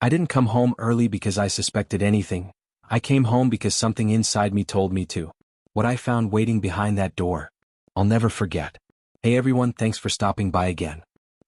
I didn't come home early because I suspected anything. I came home because something inside me told me to. What I found waiting behind that door, I'll never forget. Hey everyone, thanks for stopping by again.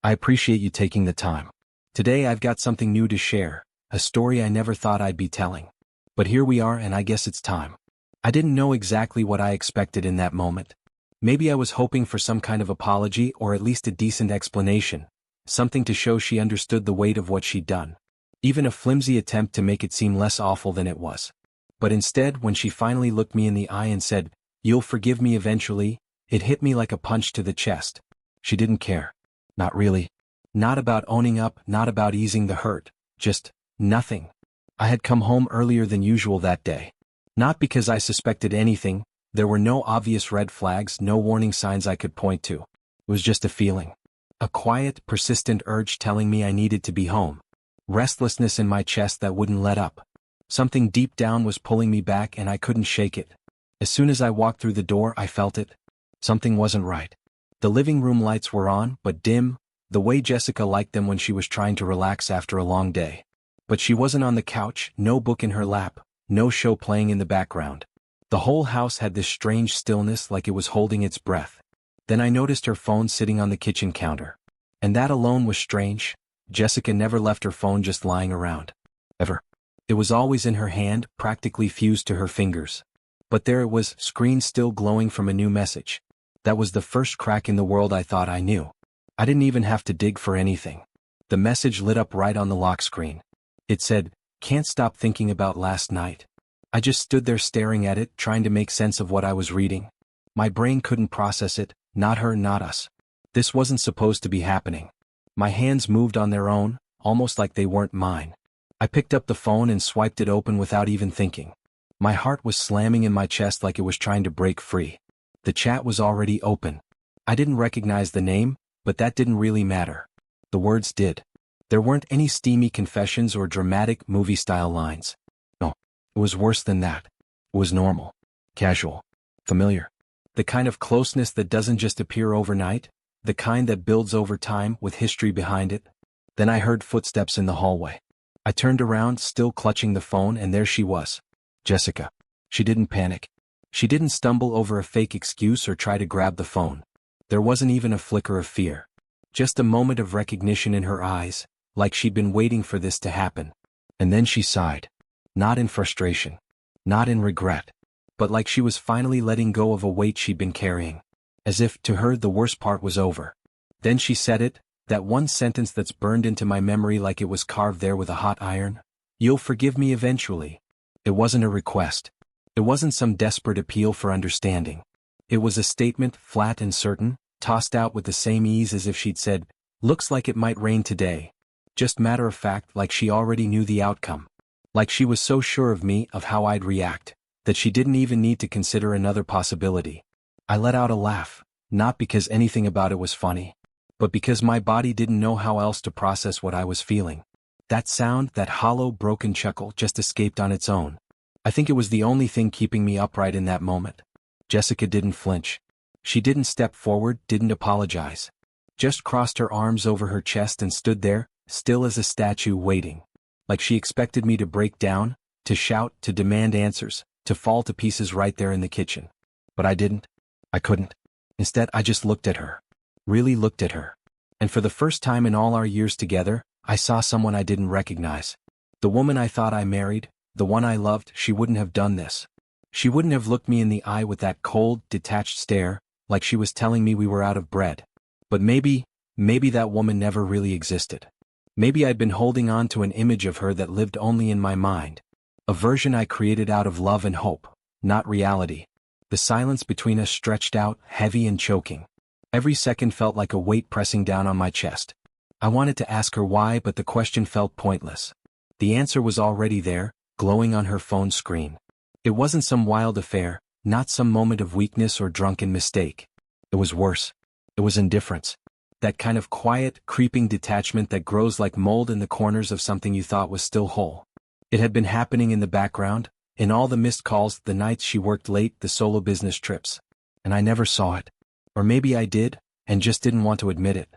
I appreciate you taking the time. Today I've got something new to share, a story I never thought I'd be telling. But here we are, and I guess it's time. I didn't know exactly what I expected in that moment. Maybe I was hoping for some kind of apology or at least a decent explanation, something to show she understood the weight of what she'd done. Even a flimsy attempt to make it seem less awful than it was. But instead, when she finally looked me in the eye and said, "You'll forgive me eventually," it hit me like a punch to the chest. She didn't care. Not really. Not about owning up, not about easing the hurt. Just nothing. I had come home earlier than usual that day. Not because I suspected anything. There were no obvious red flags, no warning signs I could point to. It was just a feeling. A quiet, persistent urge telling me I needed to be home. Restlessness in my chest that wouldn't let up. Something deep down was pulling me back and I couldn't shake it. As soon as I walked through the door, I felt it. Something wasn't right. The living room lights were on, but dim, the way Jessica liked them when she was trying to relax after a long day. But she wasn't on the couch, no book in her lap, no show playing in the background. The whole house had this strange stillness, like it was holding its breath. Then I noticed her phone sitting on the kitchen counter. And that alone was strange. Jessica never left her phone just lying around. Ever. It was always in her hand, practically fused to her fingers. But there it was, screen still glowing from a new message. That was the first crack in the world I thought I knew. I didn't even have to dig for anything. The message lit up right on the lock screen. It said, "Can't stop thinking about last night." I just stood there staring at it, trying to make sense of what I was reading. My brain couldn't process it, not her, not us. This wasn't supposed to be happening. My hands moved on their own, almost like they weren't mine. I picked up the phone and swiped it open without even thinking. My heart was slamming in my chest like it was trying to break free. The chat was already open. I didn't recognize the name, but that didn't really matter. The words did. There weren't any steamy confessions or dramatic movie-style lines. No, it was worse than that. It was normal, casual, familiar. The kind of closeness that doesn't just appear overnight, the kind that builds over time with history behind it. Then I heard footsteps in the hallway. I turned around, still clutching the phone, and there she was. Jessica. She didn't panic. She didn't stumble over a fake excuse or try to grab the phone. There wasn't even a flicker of fear. Just a moment of recognition in her eyes, like she'd been waiting for this to happen. And then she sighed. Not in frustration. Not in regret. But like she was finally letting go of a weight she'd been carrying. As if, to her, the worst part was over. Then she said it, that one sentence that's burned into my memory like it was carved there with a hot iron. "You'll forgive me eventually." It wasn't a request. It wasn't some desperate appeal for understanding. It was a statement, flat and certain, tossed out with the same ease as if she'd said, "Looks like it might rain today." Just matter of fact, like she already knew the outcome. Like she was so sure of me, of how I'd react, that she didn't even need to consider another possibility. I let out a laugh, not because anything about it was funny, but because my body didn't know how else to process what I was feeling. That sound, that hollow, broken chuckle, just escaped on its own. I think it was the only thing keeping me upright in that moment. Jessica didn't flinch. She didn't step forward, didn't apologize. Just crossed her arms over her chest and stood there, still as a statue, waiting. Like she expected me to break down, to shout, to demand answers, to fall to pieces right there in the kitchen. But I didn't. I couldn't. Instead, I just looked at her. Really looked at her. And for the first time in all our years together, I saw someone I didn't recognize. The woman I thought I married, the one I loved. She wouldn't have done this. She wouldn't have looked me in the eye with that cold, detached stare, like she was telling me we were out of bread. But maybe that woman never really existed. Maybe I'd been holding on to an image of her that lived only in my mind. A version I created out of love and hope, not reality. The silence between us stretched out, heavy and choking. Every second felt like a weight pressing down on my chest. I wanted to ask her why, but the question felt pointless. The answer was already there, glowing on her phone screen. It wasn't some wild affair, not some moment of weakness or drunken mistake. It was worse. It was indifference. That kind of quiet, creeping detachment that grows like mold in the corners of something you thought was still whole. It had been happening in the background, in all the missed calls, the nights she worked late, the solo business trips. And I never saw it. Or maybe I did, and just didn't want to admit it.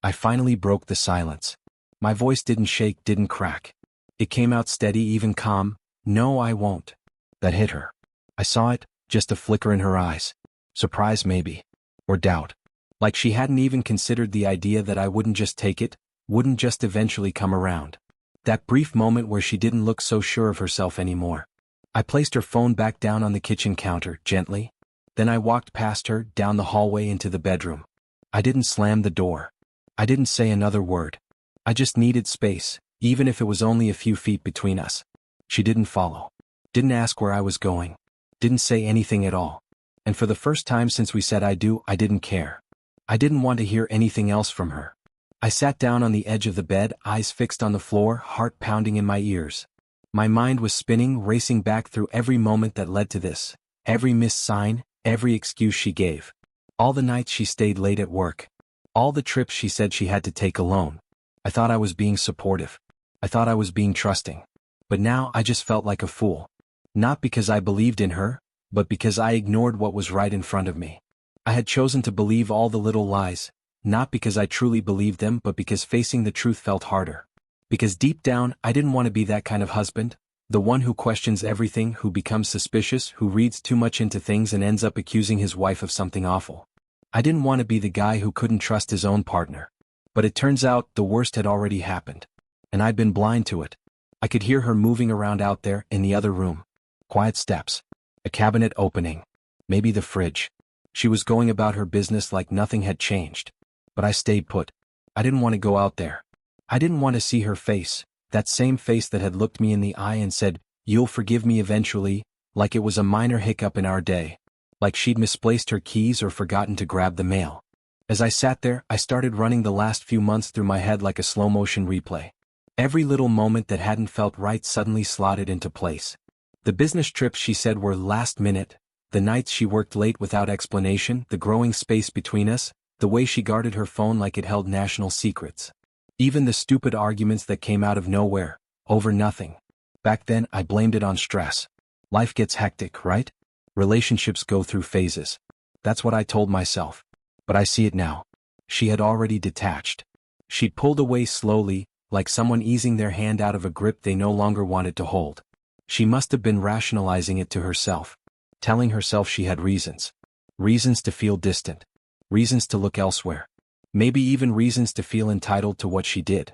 I finally broke the silence. My voice didn't shake, didn't crack. It came out steady, even calm. "No, I won't." That hit her. I saw it, just a flicker in her eyes. Surprise maybe. Or doubt. Like she hadn't even considered the idea that I wouldn't just take it, wouldn't just eventually come around. That brief moment where she didn't look so sure of herself anymore. I placed her phone back down on the kitchen counter, gently. Then I walked past her, down the hallway into the bedroom. I didn't slam the door. I didn't say another word. I just needed space, even if it was only a few feet between us. She didn't follow. Didn't ask where I was going. Didn't say anything at all. And for the first time since we said I do, I didn't care. I didn't want to hear anything else from her. I sat down on the edge of the bed, eyes fixed on the floor, heart pounding in my ears. My mind was spinning, racing back through every moment that led to this, every missed sign, every excuse she gave. All the nights she stayed late at work. All the trips she said she had to take alone. I thought I was being supportive. I thought I was being trusting. But now I just felt like a fool. Not because I believed in her, but because I ignored what was right in front of me. I had chosen to believe all the little lies, not because I truly believed them, but because facing the truth felt harder. Because deep down, I didn't want to be that kind of husband, the one who questions everything, who becomes suspicious, who reads too much into things and ends up accusing his wife of something awful. I didn't want to be the guy who couldn't trust his own partner. But it turns out the worst had already happened. And I'd been blind to it. I could hear her moving around out there in the other room. Quiet steps. A cabinet opening. Maybe the fridge. She was going about her business like nothing had changed. But I stayed put. I didn't want to go out there. I didn't want to see her face, that same face that had looked me in the eye and said, "You'll forgive me eventually," like it was a minor hiccup in our day. Like she'd misplaced her keys or forgotten to grab the mail. As I sat there, I started running the last few months through my head like a slow-motion replay. Every little moment that hadn't felt right suddenly slotted into place. The business trips she said were last minute, the nights she worked late without explanation, the growing space between us, the way she guarded her phone like it held national secrets. Even the stupid arguments that came out of nowhere, over nothing. Back then, I blamed it on stress. Life gets hectic, right? Relationships go through phases. That's what I told myself. But I see it now. She had already detached. She'd pulled away slowly, like someone easing their hand out of a grip they no longer wanted to hold. She must have been rationalizing it to herself. Telling herself she had reasons. Reasons to feel distant. Reasons to look elsewhere. Maybe even reasons to feel entitled to what she did.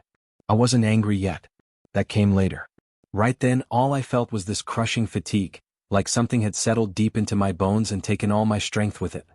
I wasn't angry yet. That came later. Right then, all I felt was this crushing fatigue, like something had settled deep into my bones and taken all my strength with it.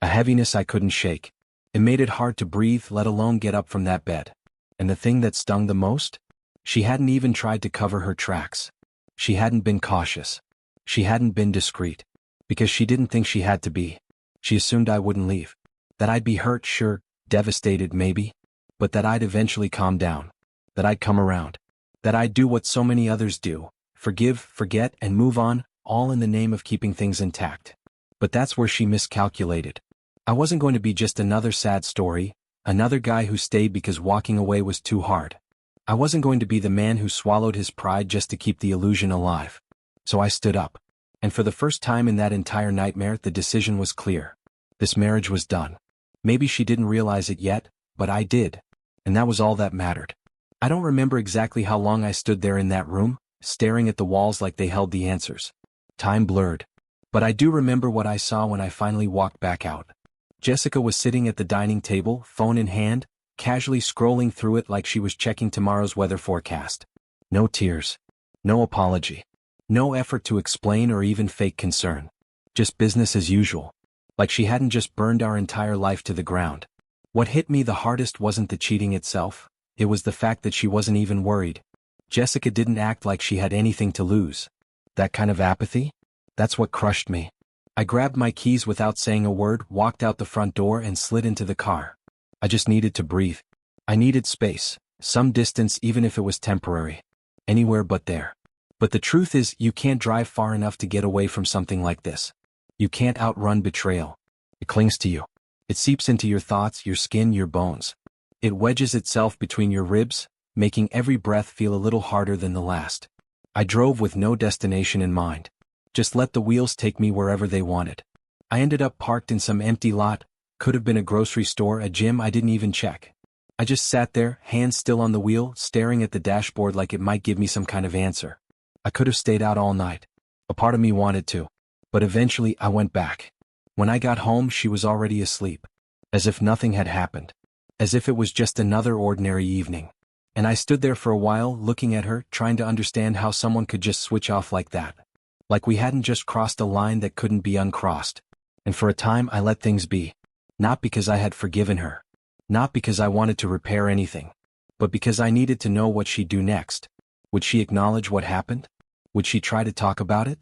A heaviness I couldn't shake. It made it hard to breathe, let alone get up from that bed. And the thing that stung the most? She hadn't even tried to cover her tracks. She hadn't been cautious. She hadn't been discreet. Because she didn't think she had to be. She assumed I wouldn't leave. That I'd be hurt, sure, devastated maybe. But that I'd eventually calm down. That I'd come around. That I'd do what so many others do. Forgive, forget, and move on, all in the name of keeping things intact. But that's where she miscalculated. I wasn't going to be just another sad story, another guy who stayed because walking away was too hard. I wasn't going to be the man who swallowed his pride just to keep the illusion alive. So I stood up. And for the first time in that entire nightmare, the decision was clear. This marriage was done. Maybe she didn't realize it yet, but I did. And that was all that mattered. I don't remember exactly how long I stood there in that room, staring at the walls like they held the answers. Time blurred. But I do remember what I saw when I finally walked back out. Jessica was sitting at the dining table, phone in hand, casually scrolling through it like she was checking tomorrow's weather forecast. No tears. No apology. No effort to explain or even fake concern. Just business as usual. Like she hadn't just burned our entire life to the ground. What hit me the hardest wasn't the cheating itself, it was the fact that she wasn't even worried. Jessica didn't act like she had anything to lose. That kind of apathy? That's what crushed me. I grabbed my keys without saying a word, walked out the front door and slid into the car. I just needed to breathe. I needed space, some distance even if it was temporary. Anywhere but there. But the truth is, you can't drive far enough to get away from something like this. You can't outrun betrayal. It clings to you. It seeps into your thoughts, your skin, your bones. It wedges itself between your ribs, making every breath feel a little harder than the last. I drove with no destination in mind. Just let the wheels take me wherever they wanted. I ended up parked in some empty lot, could have been a grocery store, a gym I didn't even check. I just sat there, hands still on the wheel, staring at the dashboard like it might give me some kind of answer. I could have stayed out all night. A part of me wanted to. But eventually I went back. When I got home, she was already asleep. As if nothing had happened. As if it was just another ordinary evening. And I stood there for a while, looking at her, trying to understand how someone could just switch off like that. Like we hadn't just crossed a line that couldn't be uncrossed. And for a time I let things be. Not because I had forgiven her. Not because I wanted to repair anything. But because I needed to know what she'd do next. Would she acknowledge what happened? Would she try to talk about it?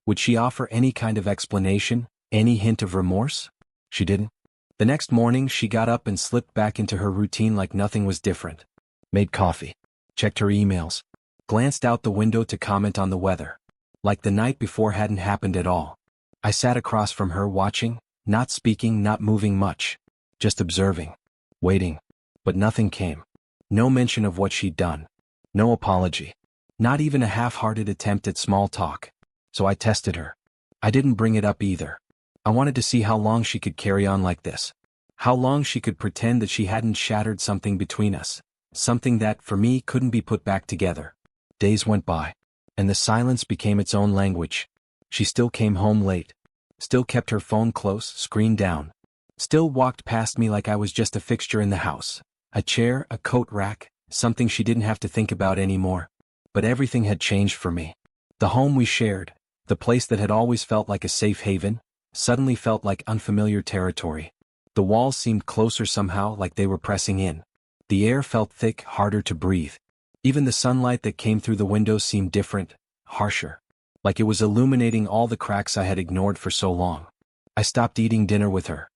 Would she offer any kind of explanation, any hint of remorse? She didn't. The next morning she got up and slipped back into her routine like nothing was different. Made coffee. Checked her emails. Glanced out the window to comment on the weather. Like the night before hadn't happened at all. I sat across from her watching, not speaking, not moving much. Just observing. Waiting. But nothing came. No mention of what she'd done. No apology. Not even a half-hearted attempt at small talk. So I tested her. I didn't bring it up either. I wanted to see how long she could carry on like this. How long she could pretend that she hadn't shattered something between us. Something that, for me, couldn't be put back together. Days went by. And the silence became its own language. She still came home late. Still kept her phone close, screen down. Still walked past me like I was just a fixture in the house. A chair, a coat rack, something she didn't have to think about anymore. But everything had changed for me. The home we shared, the place that had always felt like a safe haven, suddenly felt like unfamiliar territory. The walls seemed closer somehow, like they were pressing in. The air felt thick, harder to breathe. Even the sunlight that came through the windows seemed different, harsher. Like it was illuminating all the cracks I had ignored for so long. I stopped eating dinner with her.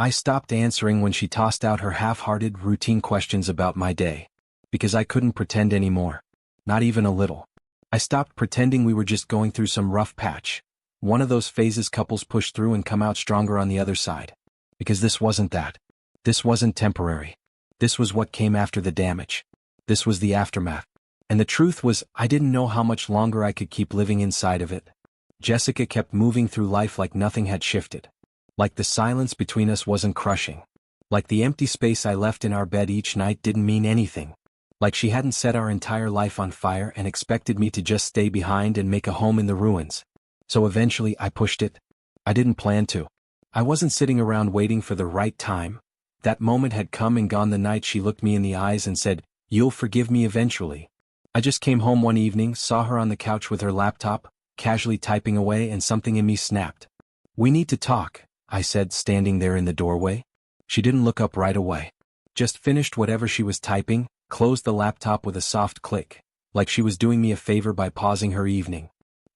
I stopped answering when she tossed out her half-hearted, routine questions about my day. Because I couldn't pretend anymore. Not even a little. I stopped pretending we were just going through some rough patch. One of those phases couples push through and come out stronger on the other side. Because this wasn't that. This wasn't temporary. This was what came after the damage. This was the aftermath. And the truth was, I didn't know how much longer I could keep living inside of it. Jessica kept moving through life like nothing had shifted. Like the silence between us wasn't crushing. Like the empty space I left in our bed each night didn't mean anything. Like she hadn't set our entire life on fire and expected me to just stay behind and make a home in the ruins. So eventually I pushed it. I didn't plan to. I wasn't sitting around waiting for the right time. That moment had come and gone the night she looked me in the eyes and said, "You'll forgive me eventually." I just came home one evening, saw her on the couch with her laptop, casually typing away, and something in me snapped. "We need to talk," I said, standing there in the doorway. She didn't look up right away. Just finished whatever she was typing, closed the laptop with a soft click, like she was doing me a favor by pausing her evening.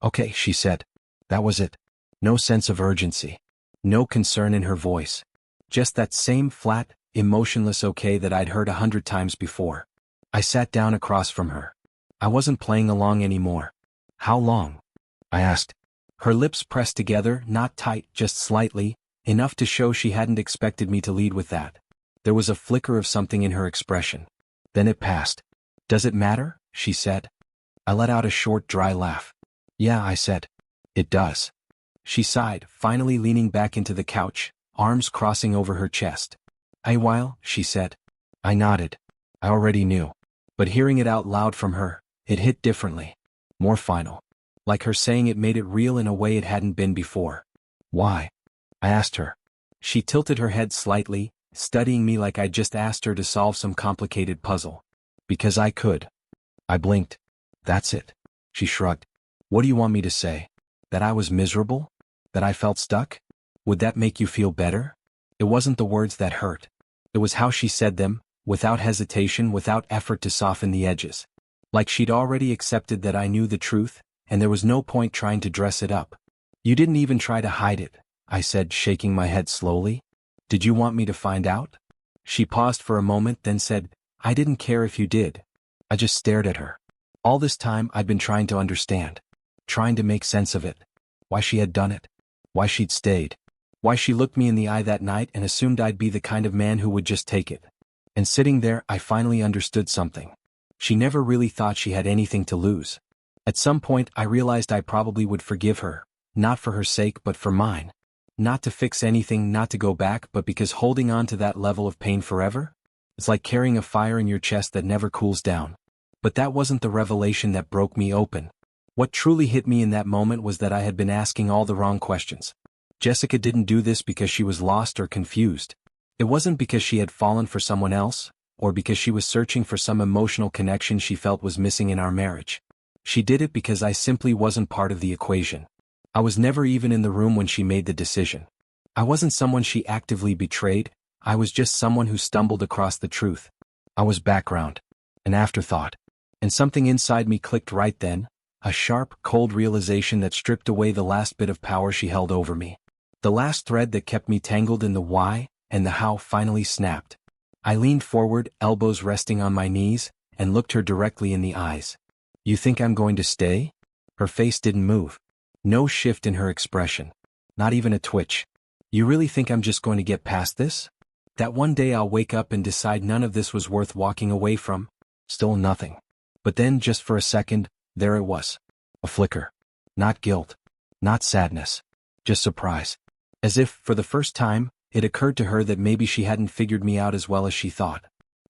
"Okay," she said. That was it. No sense of urgency. No concern in her voice. Just that same flat, emotionless okay that I'd heard 100 times before. I sat down across from her. I wasn't playing along anymore. "How long?" I asked. Her lips pressed together, not tight, just slightly, enough to show she hadn't expected me to lead with that. There was a flicker of something in her expression. Then it passed. "Does it matter?" she said. I let out a short, dry laugh. "Yeah," I said. "It does." She sighed, finally leaning back into the couch, arms crossing over her chest. "A while," she said. I nodded. I already knew. But hearing it out loud from her, it hit differently. More final. Like her saying it made it real in a way it hadn't been before. "Why?" I asked her. She tilted her head slightly, studying me like I'd just asked her to solve some complicated puzzle. "Because I could." I blinked. "That's it." She shrugged. "What do you want me to say? That I was miserable? That I felt stuck? Would that make you feel better?" It wasn't the words that hurt. It was how she said them, without hesitation, without effort to soften the edges. Like she'd already accepted that I knew the truth, and there was no point trying to dress it up. "You didn't even try to hide it," I said, shaking my head slowly. "Did you want me to find out?" She paused for a moment, then said, "I didn't care if you did." I just stared at her. All this time I'd been trying to understand. Trying to make sense of it. Why she had done it. Why she'd stayed. Why she looked me in the eye that night and assumed I'd be the kind of man who would just take it. And sitting there, I finally understood something. She never really thought she had anything to lose. At some point I realized I probably would forgive her, not for her sake but for mine. Not to fix anything, not to go back, but because holding on to that level of pain forever? It's like carrying a fire in your chest that never cools down. But that wasn't the revelation that broke me open. What truly hit me in that moment was that I had been asking all the wrong questions. Jessica didn't do this because she was lost or confused. It wasn't because she had fallen for someone else, or because she was searching for some emotional connection she felt was missing in our marriage. She did it because I simply wasn't part of the equation. I was never even in the room when she made the decision. I wasn't someone she actively betrayed, I was just someone who stumbled across the truth. I was background, an afterthought. And something inside me clicked right then, a sharp, cold realization that stripped away the last bit of power she held over me. The last thread that kept me tangled in the why and the how finally snapped. I leaned forward, elbows resting on my knees, and looked her directly in the eyes. "You think I'm going to stay?" Her face didn't move. No shift in her expression. Not even a twitch. "You really think I'm just going to get past this? That one day I'll wake up and decide none of this was worth walking away from?" Still nothing. But then, just for a second, there it was. A flicker. Not guilt. Not sadness. Just surprise. As if, for the first time, it occurred to her that maybe she hadn't figured me out as well as she thought.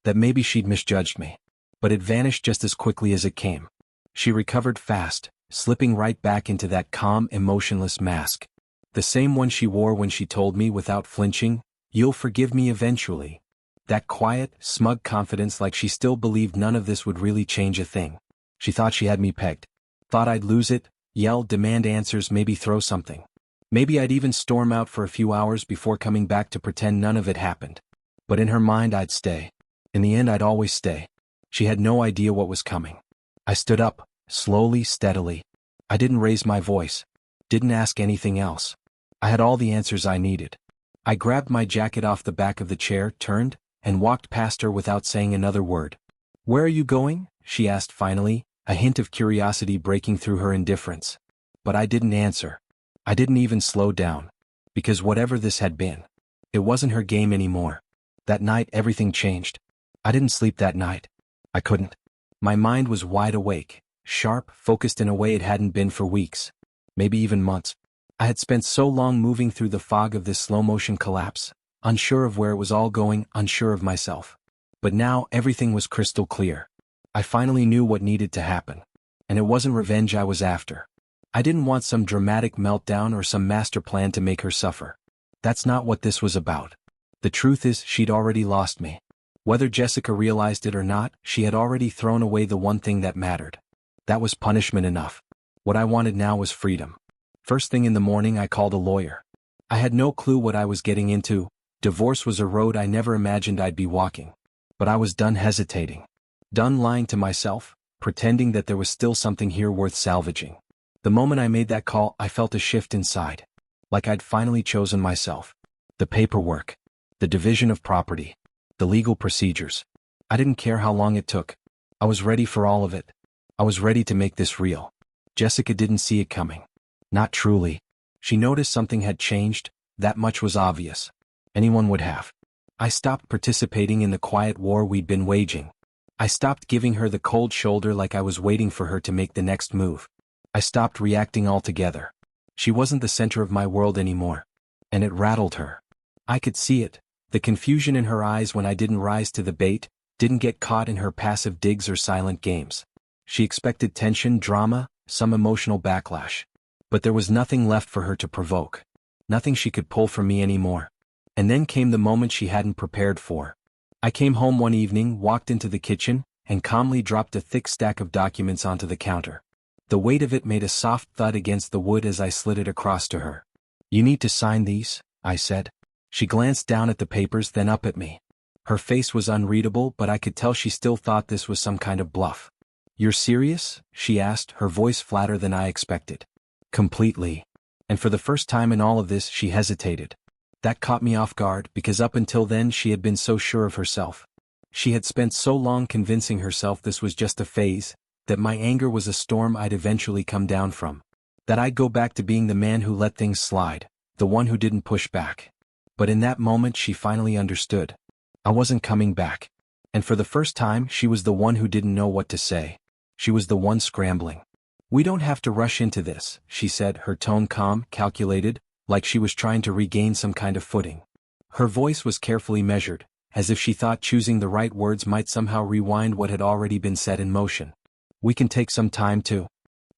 That maybe she'd misjudged me. But it vanished just as quickly as it came. She recovered fast, slipping right back into that calm, emotionless mask. The same one she wore when she told me without flinching, "You'll forgive me eventually." That quiet, smug confidence, like she still believed none of this would really change a thing. She thought she had me pegged. Thought I'd lose it, yell, demand answers, maybe throw something. Maybe I'd even storm out for a few hours before coming back to pretend none of it happened. But in her mind I'd stay. In the end I'd always stay. She had no idea what was coming. I stood up, slowly, steadily. I didn't raise my voice. Didn't ask anything else. I had all the answers I needed. I grabbed my jacket off the back of the chair, turned, and walked past her without saying another word. "Where are you going?" she asked finally, a hint of curiosity breaking through her indifference. But I didn't answer. I didn't even slow down. Because whatever this had been, it wasn't her game anymore. That night everything changed. I didn't sleep that night. I couldn't. My mind was wide awake, sharp, focused in a way it hadn't been for weeks. Maybe even months. I had spent so long moving through the fog of this slow-motion collapse, unsure of where it was all going, unsure of myself. But now everything was crystal clear. I finally knew what needed to happen. And it wasn't revenge I was after. I didn't want some dramatic meltdown or some master plan to make her suffer. That's not what this was about. The truth is, she'd already lost me. Whether Jessica realized it or not, she had already thrown away the one thing that mattered. That was punishment enough. What I wanted now was freedom. First thing in the morning I called a lawyer. I had no clue what I was getting into. Divorce was a road I never imagined I'd be walking. But I was done hesitating. Done lying to myself, pretending that there was still something here worth salvaging. The moment I made that call, I felt a shift inside. Like I'd finally chosen myself. The paperwork. The division of property. The legal procedures. I didn't care how long it took. I was ready for all of it. I was ready to make this real. Jessica didn't see it coming. Not truly. She noticed something had changed, that much was obvious. Anyone would have. I stopped participating in the quiet war we'd been waging. I stopped giving her the cold shoulder like I was waiting for her to make the next move. I stopped reacting altogether. She wasn't the center of my world anymore. And it rattled her. I could see it, the confusion in her eyes when I didn't rise to the bait, didn't get caught in her passive digs or silent games. She expected tension, drama, some emotional backlash. But there was nothing left for her to provoke. Nothing she could pull from me anymore. And then came the moment she hadn't prepared for. I came home one evening, walked into the kitchen, and calmly dropped a thick stack of documents onto the counter. The weight of it made a soft thud against the wood as I slid it across to her. "You need to sign these," I said. She glanced down at the papers, then up at me. Her face was unreadable, but I could tell she still thought this was some kind of bluff. "You're serious?" she asked, her voice flatter than I expected. "Completely." And for the first time in all of this, she hesitated. That caught me off guard, because up until then she had been so sure of herself. She had spent so long convincing herself this was just a phase, that my anger was a storm I'd eventually come down from. That I'd go back to being the man who let things slide, the one who didn't push back. But in that moment she finally understood. I wasn't coming back. And for the first time she was the one who didn't know what to say. She was the one scrambling. "We don't have to rush into this," she said, her tone calm, calculated, like she was trying to regain some kind of footing. Her voice was carefully measured, as if she thought choosing the right words might somehow rewind what had already been set in motion. "We can take some time to."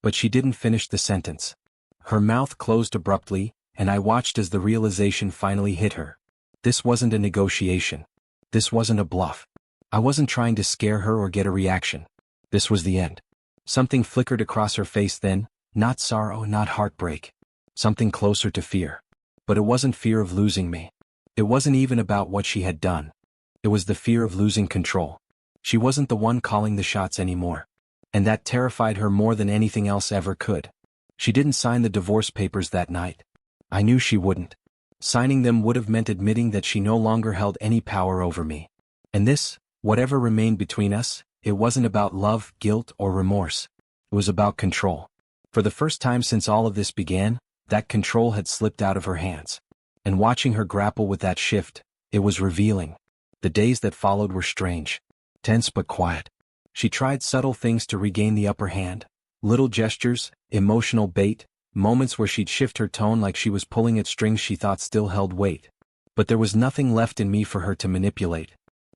But she didn't finish the sentence. Her mouth closed abruptly, and I watched as the realization finally hit her. This wasn't a negotiation. This wasn't a bluff. I wasn't trying to scare her or get a reaction. This was the end. Something flickered across her face then, not sorrow, not heartbreak. Something closer to fear. But it wasn't fear of losing me. It wasn't even about what she had done. It was the fear of losing control. She wasn't the one calling the shots anymore. And that terrified her more than anything else ever could. She didn't sign the divorce papers that night. I knew she wouldn't. Signing them would have meant admitting that she no longer held any power over me. And this, whatever remained between us, it wasn't about love, guilt, or remorse. It was about control. For the first time since all of this began, that control had slipped out of her hands. And watching her grapple with that shift, it was revealing. The days that followed were strange. Tense but quiet. She tried subtle things to regain the upper hand. Little gestures, emotional bait, moments where she'd shift her tone like she was pulling at strings she thought still held weight. But there was nothing left in me for her to manipulate.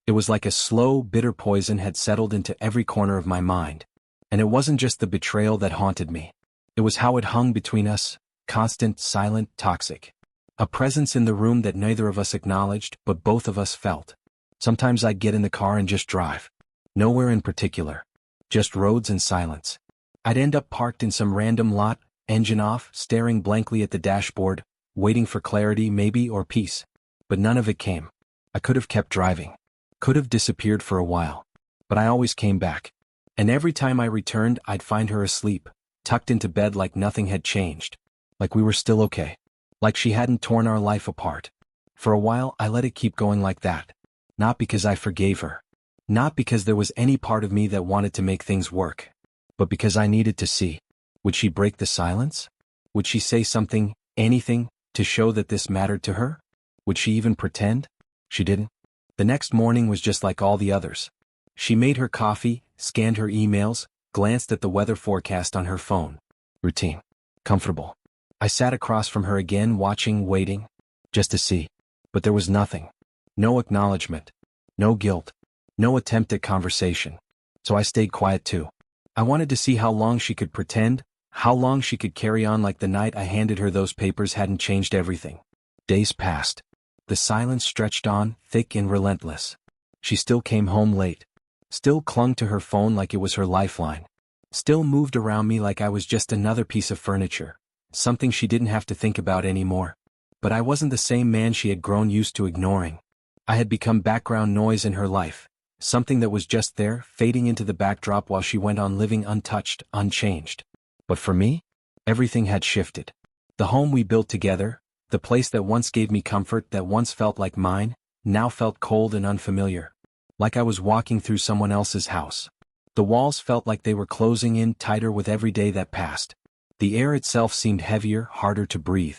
It was like a slow, bitter poison had settled into every corner of my mind. And it wasn't just the betrayal that haunted me. It was how it hung between us, constant, silent, toxic. A presence in the room that neither of us acknowledged, but both of us felt. Sometimes I'd get in the car and just drive. Nowhere in particular. Just roads and silence. I'd end up parked in some random lot, engine off, staring blankly at the dashboard, waiting for clarity maybe or peace. But none of it came. I could have kept driving. Could have disappeared for a while. But I always came back. And every time I returned I'd find her asleep, tucked into bed like nothing had changed. Like we were still okay. Like she hadn't torn our life apart. For a while I let it keep going like that. Not because I forgave her. Not because there was any part of me that wanted to make things work. But because I needed to see. Would she break the silence? Would she say something, anything, to show that this mattered to her? Would she even pretend? She didn't. The next morning was just like all the others. She made her coffee, scanned her emails, glanced at the weather forecast on her phone. Routine. Comfortable. I sat across from her again, watching, waiting. Just to see. But there was nothing. No acknowledgement. No guilt. No attempt at conversation. So I stayed quiet too. I wanted to see how long she could pretend, how long she could carry on like the night I handed her those papers hadn't changed everything. Days passed. The silence stretched on, thick and relentless. She still came home late. Still clung to her phone like it was her lifeline. Still moved around me like I was just another piece of furniture. Something she didn't have to think about anymore. But I wasn't the same man she had grown used to ignoring. I had become background noise in her life. Something that was just there, fading into the backdrop while she went on living untouched, unchanged. But for me, everything had shifted. The home we built together, the place that once gave me comfort, that once felt like mine, now felt cold and unfamiliar. Like I was walking through someone else's house. The walls felt like they were closing in tighter with every day that passed. The air itself seemed heavier, harder to breathe.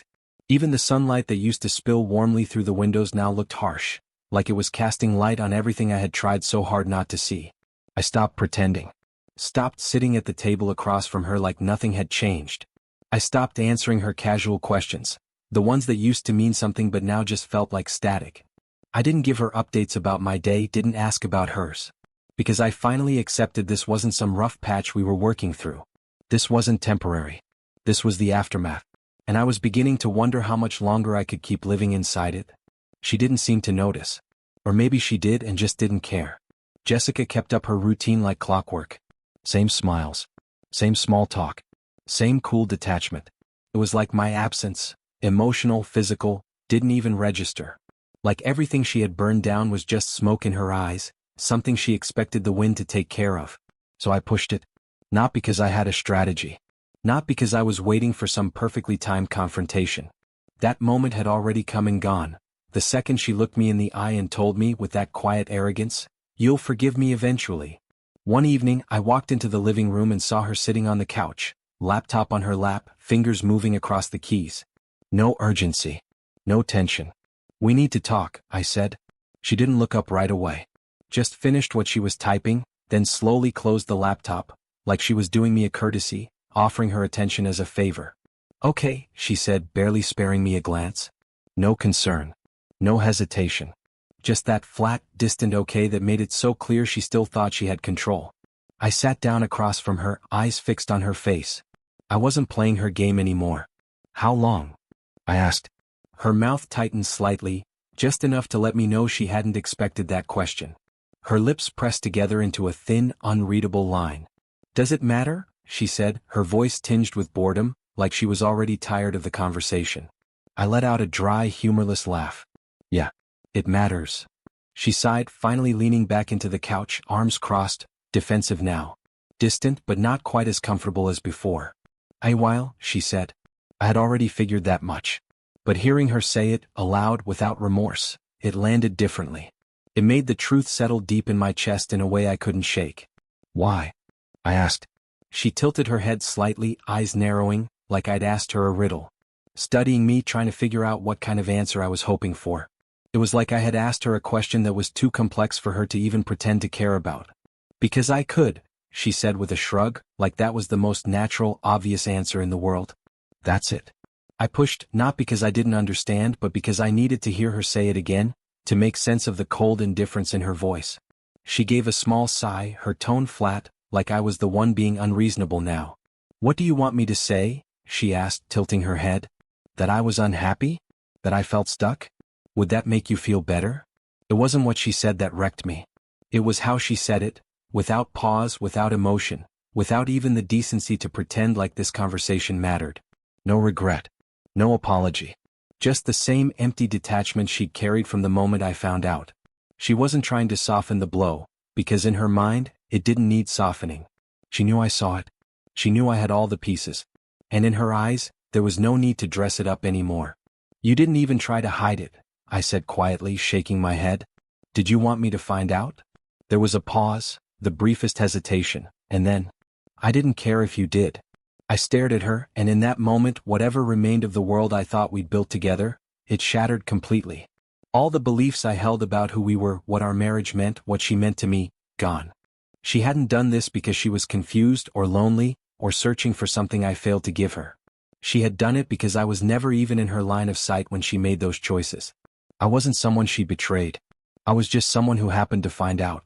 Even the sunlight that used to spill warmly through the windows now looked harsh, like it was casting light on everything I had tried so hard not to see. I stopped pretending. Stopped sitting at the table across from her like nothing had changed. I stopped answering her casual questions, the ones that used to mean something but now just felt like static. I didn't give her updates about my day, didn't ask about hers. Because I finally accepted this wasn't some rough patch we were working through. This wasn't temporary. This was the aftermath. And I was beginning to wonder how much longer I could keep living inside it. She didn't seem to notice. Or maybe she did and just didn't care. Jessica kept up her routine like clockwork. Same smiles. Same small talk. Same cool detachment. It was like my absence, emotional, physical, didn't even register. Like everything she had burned down was just smoke in her eyes, something she expected the wind to take care of. So I pushed it. Not because I had a strategy. Not because I was waiting for some perfectly timed confrontation. That moment had already come and gone. The second she looked me in the eye and told me with that quiet arrogance, "You'll forgive me eventually." One evening, I walked into the living room and saw her sitting on the couch, laptop on her lap, fingers moving across the keys. No urgency. No tension. "We need to talk," I said. She didn't look up right away. Just finished what she was typing, then slowly closed the laptop, like she was doing me a courtesy, offering her attention as a favor. "Okay," she said, barely sparing me a glance. No concern. No hesitation. Just that flat, distant okay that made it so clear she still thought she had control. I sat down across from her, eyes fixed on her face. I wasn't playing her game anymore. How long? I asked. Her mouth tightened slightly, just enough to let me know she hadn't expected that question. Her lips pressed together into a thin, unreadable line. Does it matter? She said, her voice tinged with boredom, like she was already tired of the conversation. I let out a dry, humorless laugh. Yeah, it matters. She sighed, finally leaning back into the couch, arms crossed, defensive now. Distant but not quite as comfortable as before. While, she said. I had already figured that much. But hearing her say it, aloud, without remorse, it landed differently. It made the truth settle deep in my chest in a way I couldn't shake. Why? I asked. She tilted her head slightly, eyes narrowing, like I'd asked her a riddle. Studying me, trying to figure out what kind of answer I was hoping for. It was like I had asked her a question that was too complex for her to even pretend to care about. Because I could, she said with a shrug, like that was the most natural, obvious answer in the world. That's it. I pushed, not because I didn't understand, but because I needed to hear her say it again, to make sense of the cold indifference in her voice. She gave a small sigh, her tone flat, like I was the one being unreasonable now. What do you want me to say? She asked, tilting her head. That I was unhappy? That I felt stuck? Would that make you feel better? It wasn't what she said that wrecked me. It was how she said it, without pause, without emotion, without even the decency to pretend like this conversation mattered. No regret. No apology. Just the same empty detachment she'd carried from the moment I found out. She wasn't trying to soften the blow, because in her mind, it didn't need softening. She knew I saw it. She knew I had all the pieces. And in her eyes, there was no need to dress it up anymore. You didn't even try to hide it, I said quietly, shaking my head. Did you want me to find out? There was a pause, the briefest hesitation, and then, I didn't care if you did. I stared at her, and in that moment, whatever remained of the world I thought we'd built together, it shattered completely. All the beliefs I held about who we were, what our marriage meant, what she meant to me, gone. She hadn't done this because she was confused or lonely, or searching for something I failed to give her. She had done it because I was never even in her line of sight when she made those choices. I wasn't someone she betrayed. I was just someone who happened to find out.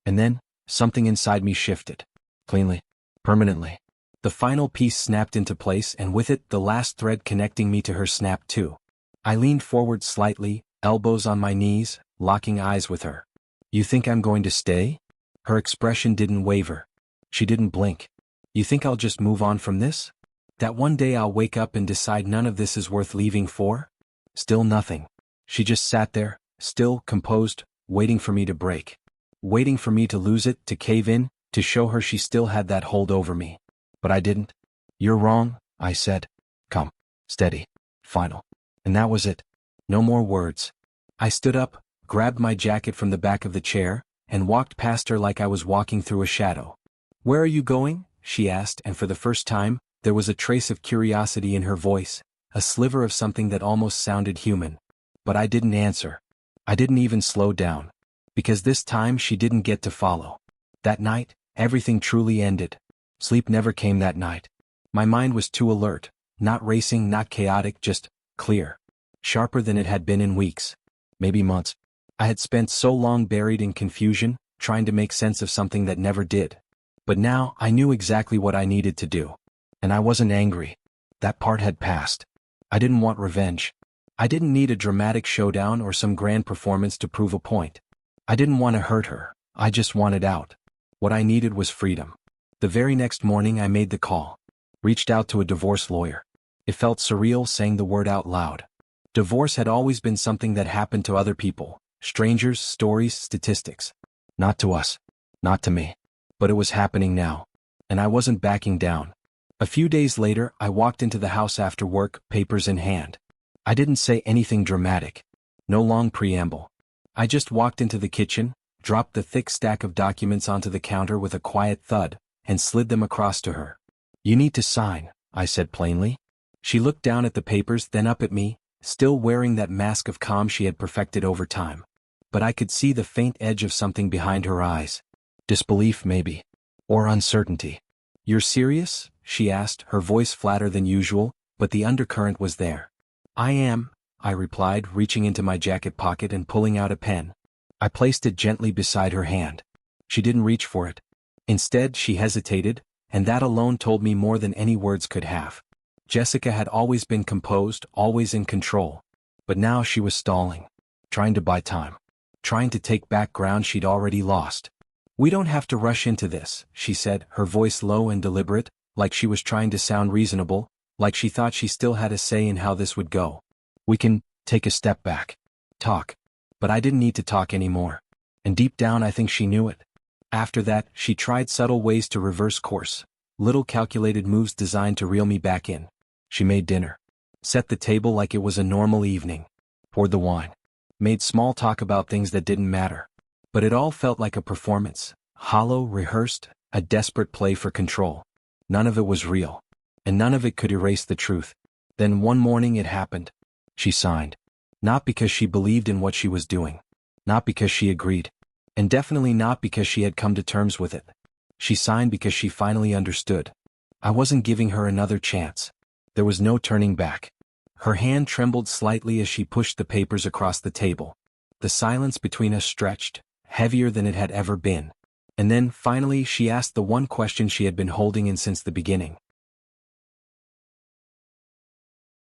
And then, something inside me shifted. Cleanly. Permanently. The final piece snapped into place, and with it, the last thread connecting me to her snapped too. I leaned forward slightly, elbows on my knees, locking eyes with her. You think I'm going to stay? Her expression didn't waver. She didn't blink. You think I'll just move on from this? That one day I'll wake up and decide none of this is worth leaving for? Still nothing. She just sat there, still, composed, waiting for me to break. Waiting for me to lose it, to cave in, to show her she still had that hold over me. But I didn't. You're wrong, I said. Come. Steady. Final. And that was it. No more words. I stood up, grabbed my jacket from the back of the chair, and walked past her like I was walking through a shadow. Where are you going? She asked, and for the first time, there was a trace of curiosity in her voice, a sliver of something that almost sounded human. But I didn't answer. I didn't even slow down. Because this time she didn't get to follow. That night, everything truly ended. Sleep never came that night. My mind was too alert, not racing, not chaotic, just clear. Sharper than it had been in weeks. Maybe months. I had spent so long buried in confusion, trying to make sense of something that never did. But now I knew exactly what I needed to do. And I wasn't angry. That part had passed. I didn't want revenge. I didn't need a dramatic showdown or some grand performance to prove a point. I didn't want to hurt her. I just wanted out. What I needed was freedom. The very next morning I made the call. Reached out to a divorce lawyer. It felt surreal saying the word out loud. Divorce had always been something that happened to other people. Strangers, stories, statistics. Not to us. Not to me. But it was happening now. And I wasn't backing down. A few days later, I walked into the house after work, papers in hand. I didn't say anything dramatic. No long preamble. I just walked into the kitchen, dropped the thick stack of documents onto the counter with a quiet thud, and slid them across to her. You need to sign, I said plainly. She looked down at the papers, then up at me, still wearing that mask of calm she had perfected over time. But I could see the faint edge of something behind her eyes. Disbelief, maybe. Or uncertainty. You're serious? She asked, her voice flatter than usual, but the undercurrent was there. I am, I replied, reaching into my jacket pocket and pulling out a pen. I placed it gently beside her hand. She didn't reach for it. Instead, she hesitated, and that alone told me more than any words could have. Jessica had always been composed, always in control. But now she was stalling. Trying to buy time. Trying to take back ground she'd already lost. "We don't have to rush into this," she said, her voice low and deliberate, like she was trying to sound reasonable, like she thought she still had a say in how this would go. "We can take a step back. Talk." But I didn't need to talk anymore. And deep down I think she knew it. After that, she tried subtle ways to reverse course. Little calculated moves designed to reel me back in. She made dinner. Set the table like it was a normal evening. Poured the wine. Made small talk about things that didn't matter. But it all felt like a performance. Hollow, rehearsed, a desperate play for control. None of it was real. And none of it could erase the truth. Then one morning it happened. She signed. Not because she believed in what she was doing. Not because she agreed. And definitely not because she had come to terms with it. She signed because she finally understood. I wasn't giving her another chance. There was no turning back. Her hand trembled slightly as she pushed the papers across the table. The silence between us stretched, heavier than it had ever been. And then, finally, she asked the one question she had been holding in since the beginning.